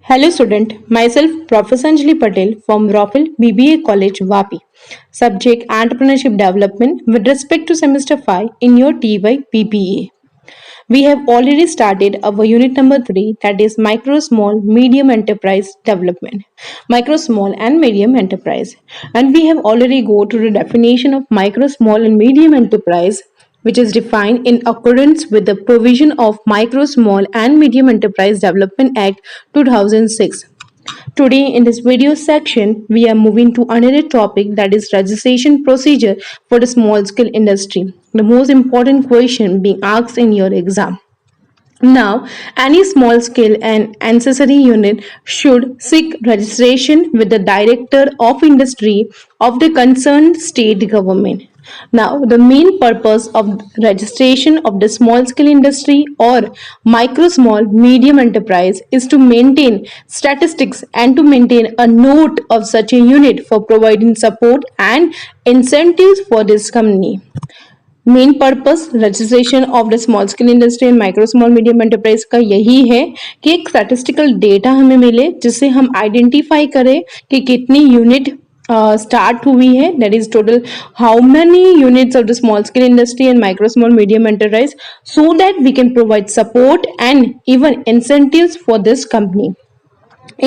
Hello student, myself Professor Anjali Patel from Rofel BBA College Vapi. Subject Entrepreneurship Development with respect to semester 5 in your TY BBA. We have already started our unit number 3, that is micro small medium enterprise development. Micro small and medium enterprise, and we have already go to the definition of micro small and medium enterprise, which is defined in accordance with the provision of Micro Small and Medium Enterprise Development Act 2006. Today in this video section, we are moving to another topic, that is registration procedure for the small scale industry. The most important question being asked in your exam. Now, any small scale and ancillary unit should seek registration with the Director of Industry of the concerned state government. Now, the main purpose of registration of the small scale industry or micro, small, medium enterprise is to maintain statistics and to maintain a note of such a unit for providing support and incentives for this company. Main purpose registration of the small scale industry and micro small medium enterprise का यही है कि एक statistical data हमें मिले जिससे हम identify करें कि कितनी यूनिट स्टार्ट हुई है, that is total how many units of the small scale industry and micro small medium enterprise, so that we can provide support and even incentives for this company.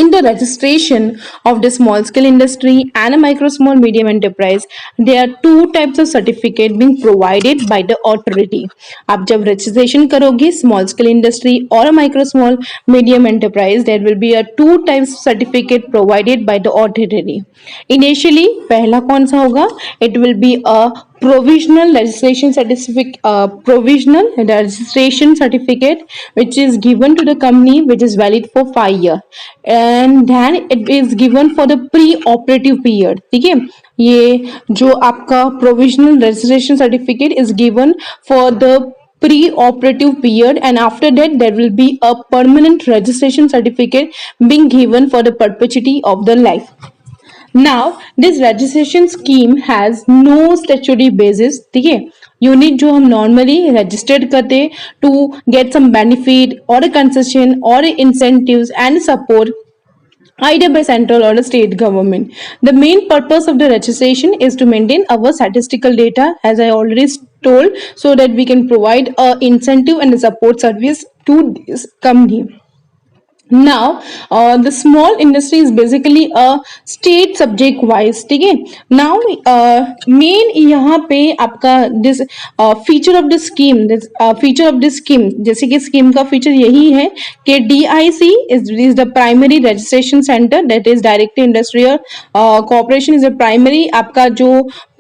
In the registration of the small scale industry and a micro small medium enterprise, there are two types of certificate being provided by the authority. आप जब registration करोगे small scale industry or a micro small medium enterprise, there will be a two types certificate provided by the authority. Initially पहला कौन सा होगा? It will be a provisional registration certificate which is given to the company, which is valid for 5 years, and then it is given for the pre-operative period. ठीक है, ये जो आपका provisional registration certificate is given for the pre-operative period, and after that there will be a permanent registration certificate being given for the perpetuity of the life. Now this registration scheme has no statutory basis. ठीक है, unit जो हम normally registered करते to get some benefit और concession और incentives and support either by central or the state government. The main purpose of the registration is to maintain our statistical data, as I already told, so that we can provide a incentive and a support service to this company. Now the small industry is basically a state subject wise. ठीक है, now main यहाँ पे आपका this feature of the scheme, this feature of this scheme, जैसे कि scheme का feature यही है कि DIC is the primary registration center, that is direct industrial corporation is the primary आपका जो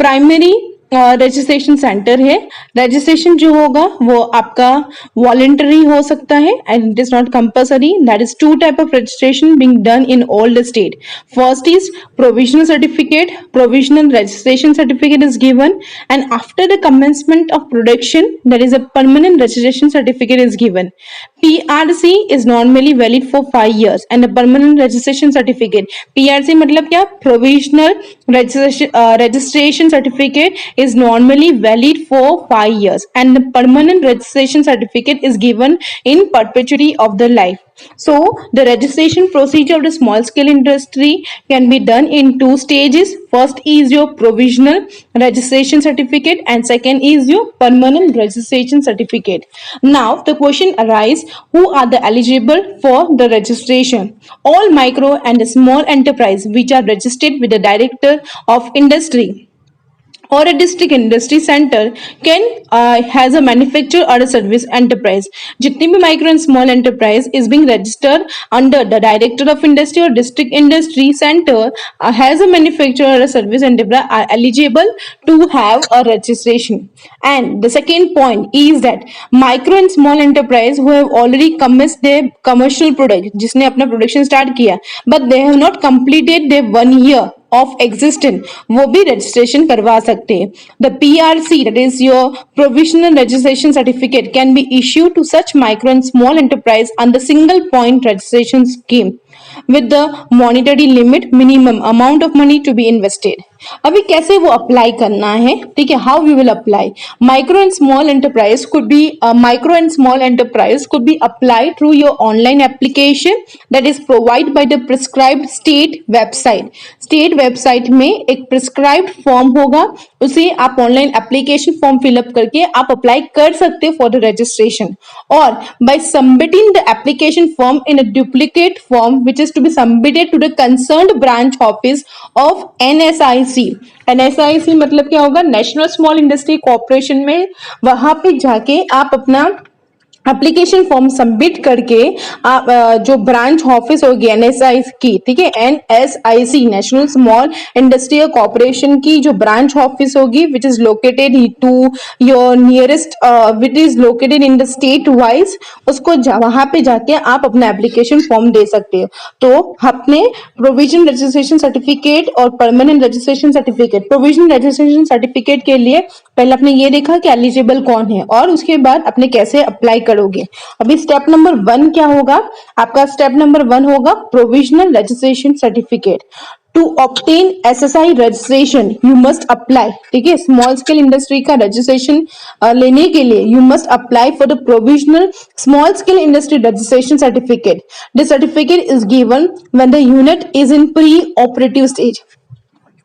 primary रजिस्ट्रेशन सेंटर है. रजिस्ट्रेशन जो होगा वो आपका वॉलेंटरी हो सकता है and it is not compulsory. That is two type of registration being done in all the state. First is provisional certificate. Provisional registration certificate is given, and after the commencement of production, that is a permanent registration certificate is given. PRC is normally valid for 5 years and a permanent registration certificate. PRC मतलब क्या? Provisional registration certificate is normally valid for 5 years, and the permanent registration certificate is given in perpetuity of the life. So the registration procedure of the small scale industry can be done in two stages. First is your provisional registration certificate and second is your permanent registration certificate. Now the question arises, who are the eligible for the registration? All micro and small enterprise which are registered with the Director of Industry or a district industry center can has a manufacturer or a service enterprise. जितनी भी micro and small enterprise is being registered under the Director of Industry or district industry center has a manufacturer or a service enterprise are eligible to have a registration. And the second point is that micro and small enterprise who have already commenced their commercial product, जिसने अपना production start किया but they have not completed their 1 year of existence, वो भी registration करवा सकते हैं. The PRC, that is your provisional registration certificate, can be issued to such micro and small enterprise under single point registration scheme with the monetary limit minimum amount of money to be invested. अभी कैसे वो apply करना है, ठीक है, how we will apply. Micro and small enterprise could be applied through your online application that is provided by the prescribed state website. State website में एक prescribed form होगा, उसे आप ऑनलाइन एप्लीकेशन फॉर्म फिलअप करके आप apply कर सकते हो फॉर द रजिस्ट्रेशन. और by submitting the application form in a duplicate form which is to be submitted to the concerned branch office of NSIC. NSIC मतलब क्या होगा, नेशनल स्मॉल इंडस्ट्री कॉर्पोरेशन में. वहां पे जाके आप अपना एप्लीकेशन फॉर्म सबमिट करके आप जो ब्रांच ऑफिस होगी NSI की, ठीक है, NSIC national small industrial corporation की जो ब्रांच ऑफिस होगी which is located to your nearest, which is located in the state wise, उसको वहां पे जाके आप अपना एप्लीकेशन फॉर्म दे सकते हो. तो अपने प्रोविजनल रजिस्ट्रेशन सर्टिफिकेट और permanent registration certificate, provisional registration certificate के लिए पहले आपने ये देखा कि एलिजिबल कौन है और उसके बाद आपने कैसे अप्लाई करोगे. अभी स्टेप नंबर 1 क्या होगा, आपका स्टेप नंबर 1 होगा provisional registration certificate. To obtain SSI registration you must apply, ठीक है, स्मॉल स्केल इंडस्ट्री का रजिस्ट्रेशन लेने के लिए you must apply for the provisional small scale industry registration certificate. This certificate is given when the unit is in pre operative stage.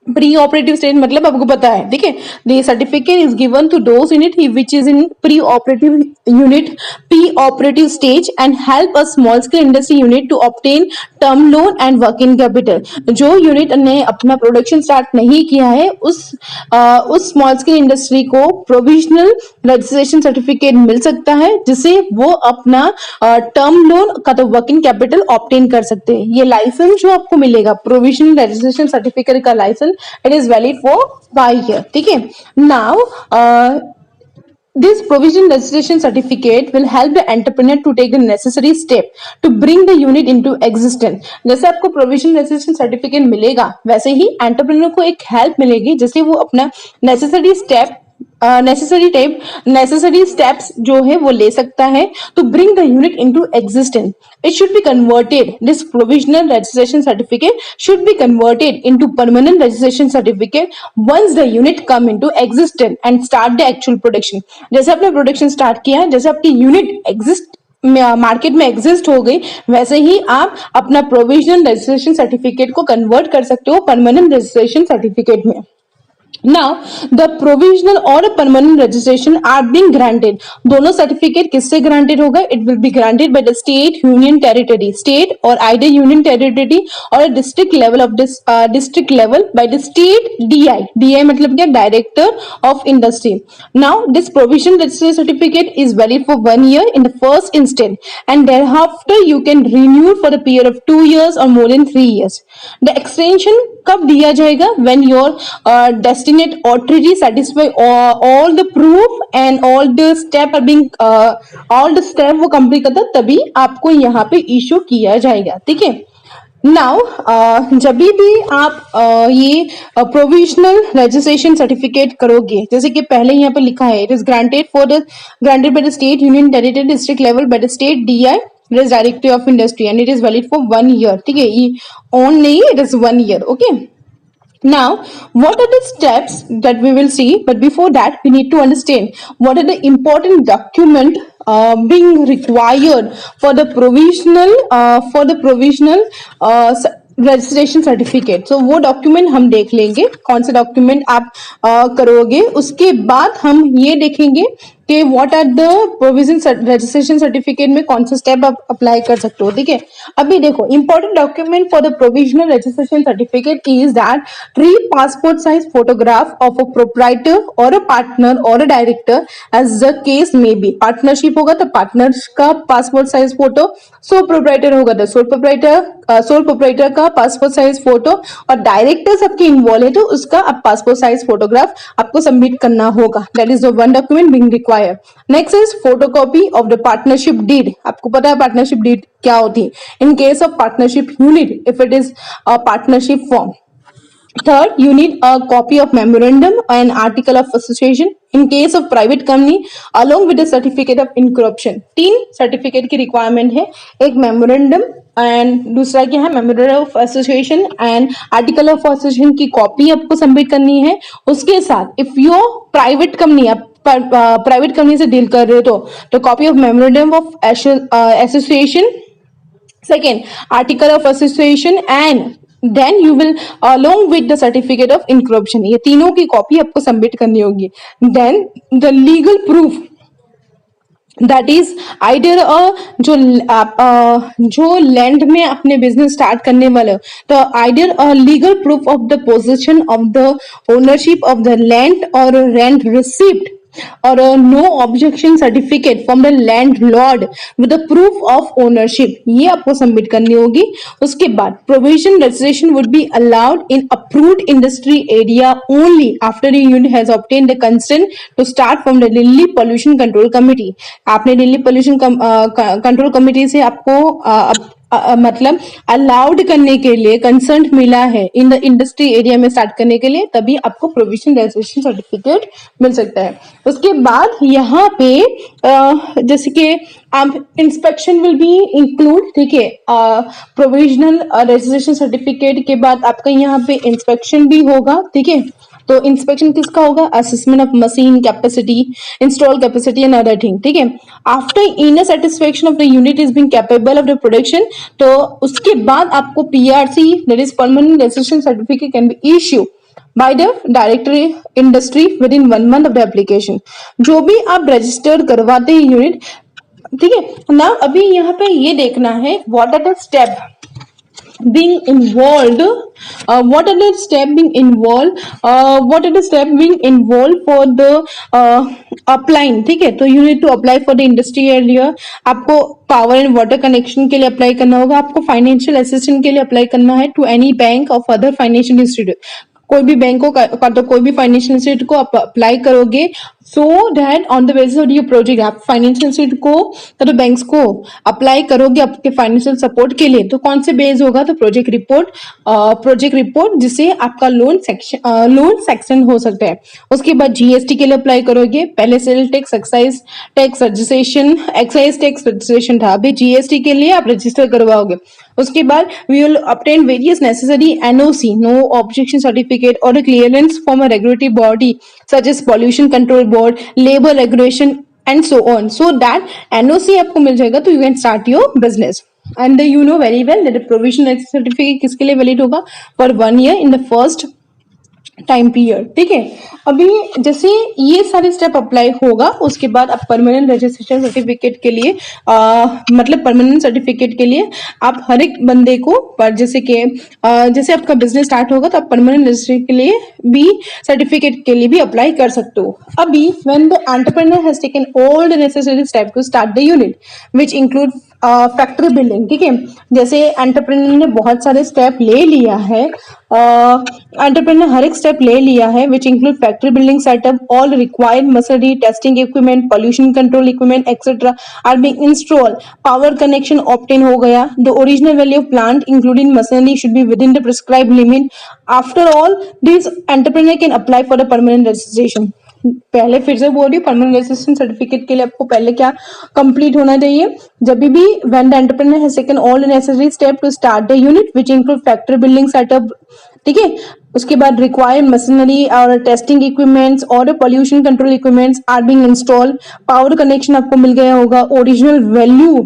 Pre operative stage मतलब आपको पता है, ठीक है, the certificate is given to those unit which is in pre operative unit, pre operative stage and help a small scale industry unit to obtain term loan and working capital. जो unit ने अपना production start नहीं किया है उस small scale industry को provisional registration certificate मिल सकता है जिससे वो अपना टर्म लोन का तो वर्किंग कैपिटल ऑब्टेन कर सकते हैं. ये लाइसेंस जो आपको मिलेगा प्रोविजनल रजिस्ट्रेशन सर्टिफिकेट का licence, it is valid for 5 years. ठीक है. Now this provisional registration certificate will help the entrepreneur to take the necessary step to bring the unit into existence. जैसे आपको provisional registration certificate मिलेगा वैसे ही entrepreneur को एक help मिलेगी जिससे वो अपना necessary steps जो है वो ले सकता है to bring the unit into existence. It should be converted. This provisional registration certificate should be converted into permanent registration certificate once the unit come into existence and start the actual production. जैसे आपने production start किया, जैसे आपकी unit exist market में exist हो गई, वैसे ही आप अपना प्रोविजनल रजिस्ट्रेशन सर्टिफिकेट को कन्वर्ट कर सकते हो परमानेंट रजिस्ट्रेशन सर्टिफिकेट में. Now the provisional or a permanent registration are being granted. दोनों सर्टिफिकेट किससे ग्रांटेड होगा, it will be granted by the state union territory, state और आइडर यूनियन टेरिटरी और district level of district level by the state DI मतलब क्या, director of industry. Now this provisional registration certificate is valid for 1 year in the first instance and thereafter you can renew for the period of 2 years or more than 3 years. The extension कब दिया जाएगा, when your destinate authority satisfy all the proof and all the step are being all the step वो complete करता तभी आपको यहाँ पे issue किया जाएगा. ठीक है. नाउ जब भी आप ये प्रोविजनल रजिस्ट्रेशन सर्टिफिकेट करोगे, जैसे कि पहले यहाँ पे लिखा है, it is granted by the state union territory district level by the state DI, it is directory of industry and it is valid for 1 year. ठीक है, ये on नहीं, it is 1 year. Okay. Now, what are the steps that we will see? But before that, we need to understand what are the important document being required for the provisional registration certificate. So वो document हम देख लेंगे, कौन से document आप करोगे. उसके बाद हम ये देखेंगे कि what are the provision registration certificate में कौन सा स्टेप आप अप्लाई कर सकते हो. ठीक है. अभी देखो, important document for the provisional registration certificate is that 3 passport size photograph of a proprietor और अ पार्टनर और a director as the case may be. Partnership होगा तो पार्टनर का passport size photo, sole proprietor होगा तो sole proprietor का passport size photo और directors आपके इन्वॉल्व है तो उसका आप पासपोर्ट साइज फोटोग्राफ आपको सबमिट करना होगा. That is the one document being required. Next is photocopy of the partnership deed. आपको पता है पार्टनरशिप डीड क्या होती है. In case of partnership unit, if it is a partnership form, Third, you need a copy of memorandum and article of association in case of private company along with the certificate of incorporation. तीन certificate की requirement है, एक memorandum and दूसरा क्या है memorandum of association and article of association की copy आपको submit करनी है। उसके साथ इफ योर प्राइवेट कंपनी आप प्राइवेट कंपनी से डील कर रहे हो तो copy of memorandum of association, second article of association and then you will along with the certificate of incorporation, ये तीनों की कॉपी आपको सबमिट करनी होगी। then the legal proof that is आइडर जो जो लैंड में अपने बिजनेस स्टार्ट करने वाले हो तो either legal proof of the position of the ownership of the land और रेंट रिसिप्ट और no objection certificate from the landlord with the proof of ownership, ये आपको सबमिट करनी होगी। उसके बाद provision registration would be allowed in approved industry area only after the unit has obtained the consent to start from the Delhi pollution control committee. आपने Delhi pollution control committee से आपको मतलब अलाउड करने के लिए कंसर्ट मिला है इन द इंडस्ट्री एरिया में स्टार्ट करने के लिए, तभी आपको प्रोविजन रजिस्ट्रेशन सर्टिफिकेट मिल सकता है। उसके बाद यहाँ पे जैसे कि आप इंस्पेक्शन विल बी इंक्लूड, ठीक है, प्रोविजनल रजिस्ट्रेशन सर्टिफिकेट के बाद आपका यहाँ पे इंस्पेक्शन भी होगा, ठीक है। तो इंस्पेक्शन किसका होगा, assessment of machine capacity, install capacity and other thing, ठीक है। After inner satisfaction of the unit is being capable of the production, तो उसके बाद आपको PRC that is permanent registration certificate can be issue by the directory industry with in 1 month of the application. जो भी आप registered करवाते हैं unit, ठीक है ना। अभी यहाँ पे ये देखना है what are the step being involved, what are the step being involved, what are the step being involved for the applying, ठीक है। तो you need to apply for the industry area, आपको पावर एंड वाटर कनेक्शन के लिए apply करना होगा, आपको financial assistance के लिए अप्लाई करना है to any bank of other financial institute, कोई भी बैंकों का तो कोई भी फाइनेंशियल इंस्टीट्यूट को आप अप्लाई करोगे so that on the basis of your project आप फाइनेंशियल इंस्टीट्यूट को तो बैंक्स को अप्लाई करोगे आपके फाइनेंशियल सपोर्ट के लिए। तो कौन से बेस होगा, तो प्रोजेक्ट रिपोर्ट जिससे आपका लोन सेक्शन हो सकता है। उसके बाद जीएसटी के लिए अप्लाई करोगे, पहले sale tax, excise tax registration था, अभी जीएसटी के लिए आप रजिस्टर करवाओगे। उसके बाद we will obtain various necessary NOC, no objection certificate और clearance from a regulatory body such as pollution control board, labour regulation and so on, so that NOC आपको मिल जाएगा तो you can start your business. And you know very well that provisional certificate किसके लिए valid होगा, for 1 year in the first time period, ठीक है। अभी जैसे ये सारे स्टेप अप्लाई होगा उसके बाद आप परमानेंट रजिस्ट्रेशन सर्टिफिकेट के लिए मतलब परमानेंट सर्टिफिकेट के लिए आप हर एक बंदे को पर जैसे कि जैसे आपका बिजनेस स्टार्ट होगा तो आप परमानेंट रजिस्ट्रेशन के लिए भी सर्टिफिकेट के लिए भी अप्लाई कर सकते हो। अभी when the entrepreneur has taken all the necessary step to start the unit which include factory building, ठीक है। जैसे एंटरप्रेन्योर ने बहुत सारे स्टेप ले लिया है, एंटरप्रेन्योर हर एक स्टेप ले लिया है which include factory building setup, all required machinery, testing equipment, pollution control equipment etcetera are being install, power connection obtain हो गया, the original value of plant including machinery should be within the prescribed limit. After all this entrepreneur can apply for the permanent registration. पहले फिर से बोल रही हूँ, permanent registration certificate के लिए आपको पहले क्या कंप्लीट होना चाहिए, जब भी when the entrepreneur has taken all the necessary step to start the unit which include factory building setup, ठीक है। उसके बाद रिक्वायर्ड मशीनरी और टेस्टिंग इक्विपमेंट्स और pollution control equipments are being install, power connection आपको मिल गया होगा, original value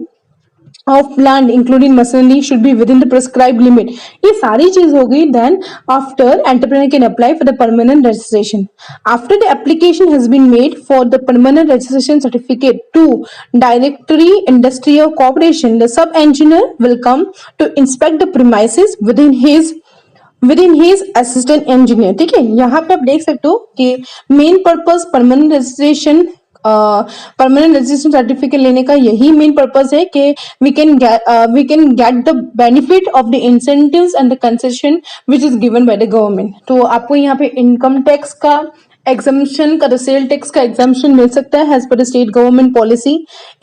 of plant including machinery should be within the prescribed limit, ये सारी चीज हो गई। then after entrepreneur can apply for the permanent registration. After the application has been made for the permanent registration certificate to directory industrial corporation, the sub engineer will come to inspect the premises within his assistant engineer, ठीक है। यहाँ पे आप देख सकते हो कि main purpose permanent registration certificate लेने का यही मेन पर्पस है कि we can get the benefit of the incentives and the concession which is given by the government. तो आपको यहाँ पे इनकम टैक्स का एग्जामेशन का, सेल टैक्स का एग्जामेशन मिल सकता है as per state government policy.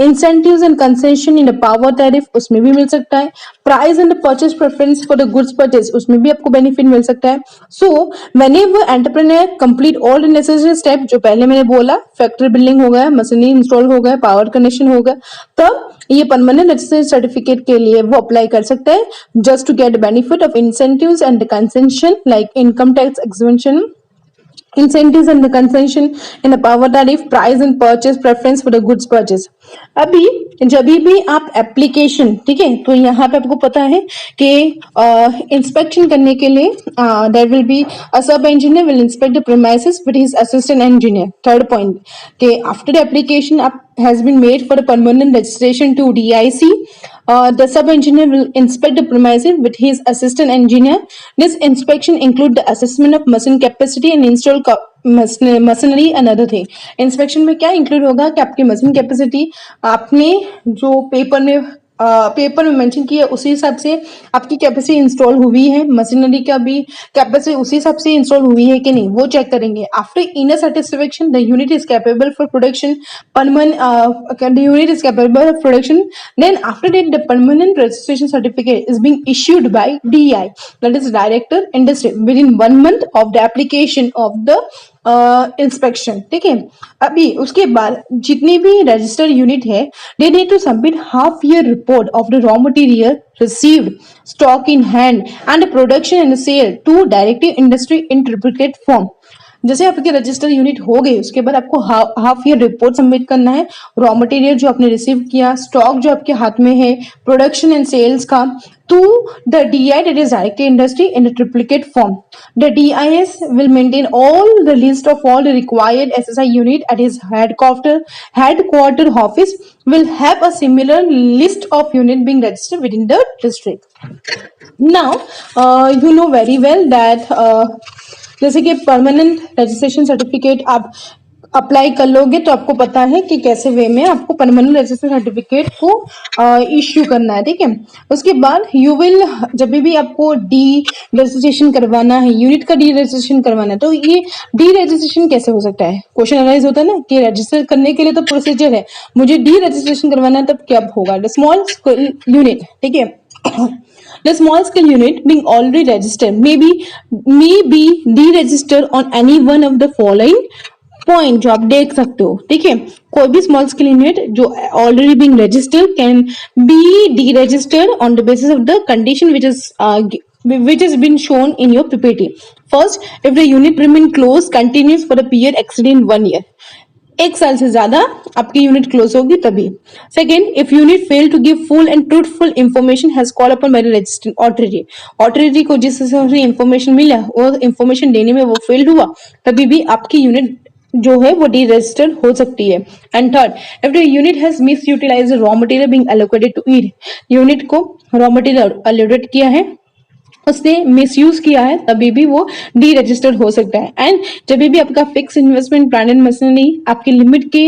Incentives and concession in the power tariff, उसमें भी मिल सकता है। Price and purchase preference for the goods purchase, उसमें भी आपको बेनिफिट मिल सकता है। So whenever entrepreneur complete all the necessary step, जो पहले मैंने बोला, फैक्ट्री बिल्डिंग हो गया, मशीनरी इंस्टॉल हो गया, पावर कनेक्शन हो गया, तब ये परमानेंट रजिस्ट्रेशन सर्टिफिकेट के लिए वो अप्लाई कर सकता है, just to get benefit of incentives and concession like income tax exemption, incentives and the concession in the power tariff, price and purchase preference for the goods purchase। अभी जब भी आप एप्लीकेशन, ठीक है, तो यहाँ पे आपको पता है कि इंस्पेक्शन करने के लिए देयर विल बी अ सब engineer will inspect the premises with his assistant engineer. Third point कि आफ्टर द एप्लीकेशन आप has been made for a permanent registration to DIC, the sub engineer will inspect the premises with his assistant engineer. This inspection include the assessment of machine capacity and install machinery another thing. Inspection में क्या include होगा कि आपकी machine capacity आपने जो paper में mention किया उसी हिसाब से आपकी कैपेसिटी इंस्टॉल हुई है, मशीनरी का भी कैपेसिटी उसी हिसाब से इंस्टॉल हुई है कि नहीं, वो चेक करेंगे। After inner satisfaction the unit is capable for production, the unit is capable of production. Then after that the permanent registration certificate is being issued by DI, that is Director Industry, within 1 month of the application of the inspection. ठीक है, अभी उसके बाद जितनी भी registered unit है they need to submit half year report of the raw material received, stock in hand and production and sale to directive industry in triplicate form. जैसे आपके रजिस्टर यूनिट हो गए उसके बाद आपको हाफ ईयर रिपोर्ट सबमिट करना है, raw material जो आपने रिसीव किया, स्टॉक जो आपके हाथ में है, प्रोडक्शन एंड सेल्स का, to the DI, that is Director Industry, in a triplicate form. The DIS will maintain all the list of all the required SSI unit at his headquarter office will have a similar list of unit being registered within the district. Now, you know very well that जैसे कि permanent registration certificate आप apply कर लोगे तो आपको पता है कि कैसे वे में आपको परमानेंट रजिस्ट्रेशन सर्टिफिकेट को इश्यू करना है। ठीक है, उसके बाद यू विल, जब भी आपको डी रजिस्ट्रेशन करवाना है, यूनिट का डी रजिस्ट्रेशन करवाना है, तो ये डी रजिस्ट्रेशन कैसे हो सकता है, क्वेश्चन अराइज होता है ना कि रजिस्टर करने के लिए तो प्रोसीजर है, मुझे डी रजिस्ट्रेशन करवाना है तब क्या होगा। द स्मॉल यूनिट, ठीक है, the small scale unit being already registered may be deregistered on any one of the following point जो आप देख सकते हो। ठीक है, कोई भी स्मॉल स्केल यूनिट जो already being registered can be deregistered on the basis of the condition which has been shown in your PPT. First, if the unit remain closed continuous for a period exceeding 1 year, 1 साल से ज्यादा आपकी unit close होगी तभी। Second, if unit fail to give full and truthful information has call upon by the registering authority, authority को जिस हिसाब से इंफॉर्मेशन मिला वो इंफॉर्मेशन देने में वो फेल हुआ तभी भी आपकी यूनिट जो है वो डी रजिस्टर्ड हो सकती है। And third, if the unit has misutilize raw material being allocated to it, unit को रॉ मटेरियल एलोकेट किया है, उसने मिसयूज किया है, तभी भी वो डी रजिस्टर्ड हो सकता है। एंड जब भी आपका fix investment plan and machinery आपकी लिमिट के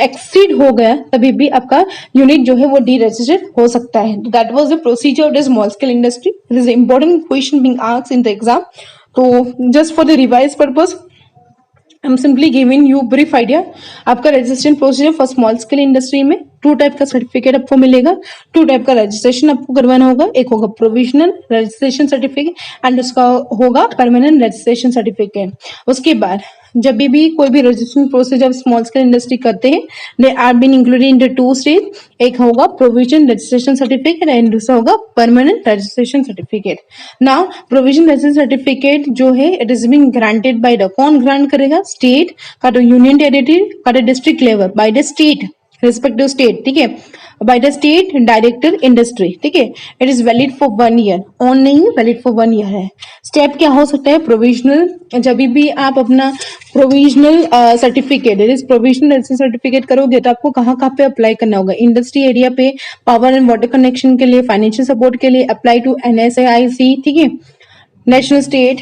एक्सीड हो गया तभी भी आपका यूनिट जो है वो डी रजिस्टर्ड हो सकता है। That was the procedure of the small scale industry. It is important question being asked in the exam, तो just for the revise purpose I am simply giving you brief idea. आपका registration procedure for small scale industry में 2 type का certificate आपको मिलेगा, 2 type का registration आपको करवाना होगा, एक होगा प्रोविजनल रजिस्ट्रेशन सर्टिफिकेट एंड उसका होगा परमानेंट रजिस्ट्रेशन सर्टिफिकेट। उसके बाद जब भी कोई भी registration procedure small scale industry करते हैं they are been included in the 2 stage, एक होगा प्रोविजन रजिस्ट्रेशन सर्टिफिकेट एंड दूसरा होगा permanent registration certificate. Now provision registration certificate जो है it is being granted by the, कौन ग्रांट करेगा, स्टेट का, तो यूनियन टेरिटरी का, तो district level by the state, respective state. ठीक है, by the state director industry. ठीक है, it is valid for 1 year, on नहीं वैलिड फॉर 1 ईयर है। स्टेप क्या हो सकता है, प्रोविजनल, जब भी आप अपना provisional certificate, it is provisional certificate करोगे तो आपको कहाँ पे अप्लाई करना होगा, इंडस्ट्री एरिया पे, पावर एंड वाटर कनेक्शन के लिए, फाइनेंशियल सपोर्ट के लिए अप्लाई टू NSAIC। ठीक है, नेशनल स्टेट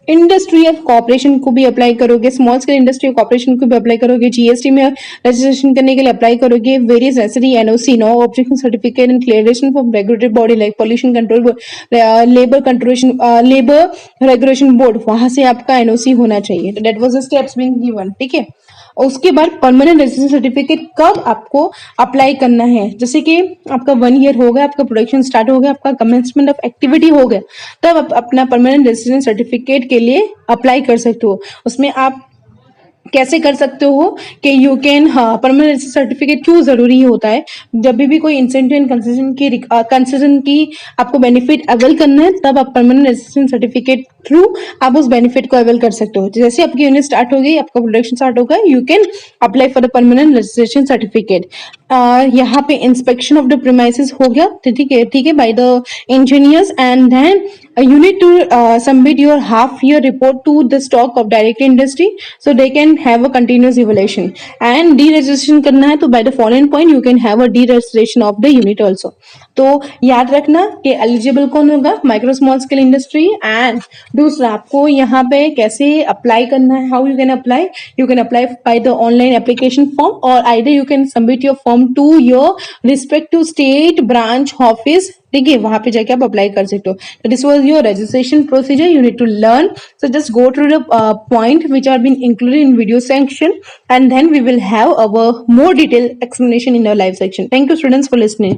इंडस्ट्रियल कॉर्पोरेशन को भी अप्लाई करोगे, स्मॉल स्केल इंडस्ट्रियल कॉर्पोरेशन को भी अप्लाई करोगे, जीएसटी में रजिस्ट्रेशन करने के लिए अप्लाई करोगे, various necessary NOC no objection certificate and clearance from regulatory body like pollution control, labour regulation board, वहां से आपका एनओसी होना चाहिए। तो that was the steps being given, ठीक है। और उसके बाद परमानेंट रेजिडेंस सर्टिफिकेट कब आपको अप्लाई करना है, जैसे कि आपका 1 ईयर हो गया, आपका प्रोडक्शन स्टार्ट हो गया, आपका कमेंसमेंट ऑफ एक्टिविटी हो गया, तब आप अपना परमानेंट रेजिडेंस सर्टिफिकेट के लिए अप्लाई कर सकते हो। उसमें आप कैसे कर सकते हो कि यू कैन, हाँ, परमानेंट सर्टिफिकेट क्यों जरूरी होता है, जब भी कोई इंसेंटिव एंड कंसेशन की आपको बेनिफिट अवेल करना है, तब आप परमानेंट रेजिडेंस सर्टिफिकेट थ्रू आप उस बेनिफिट को अवेल कर सकते हो। जैसे आपकी यूनिट स्टार्ट हो गई, आपका प्रोडक्शन स्टार्ट होगा, you can apply for the permanent registration certificate. यहाँ पे इंस्पेक्शन ऑफ द प्रीमाइसेस हो गया, तो ठीक है by the engineers, and then you need to submit your half year report to the stock of direct industry so they can have a continuous evaluation, and deregistration करना है तो by the following point you can have a deregistration of the unit also। तो याद रखना कि eligible कौन होगा, micro small scale industry. And दूसरा आपको यहाँ पे कैसे अप्लाई करना है, how you can apply by the online application form, और either you can submit your form to your respective state branch office, ठीक है, वहां पे जाके आप अप्लाई कर सकते हो। तो this was your registration procedure, you need to learn, so just go through the point which are been included in video section, and then we will have our more detail explanation in our live section. Thank you students for listening.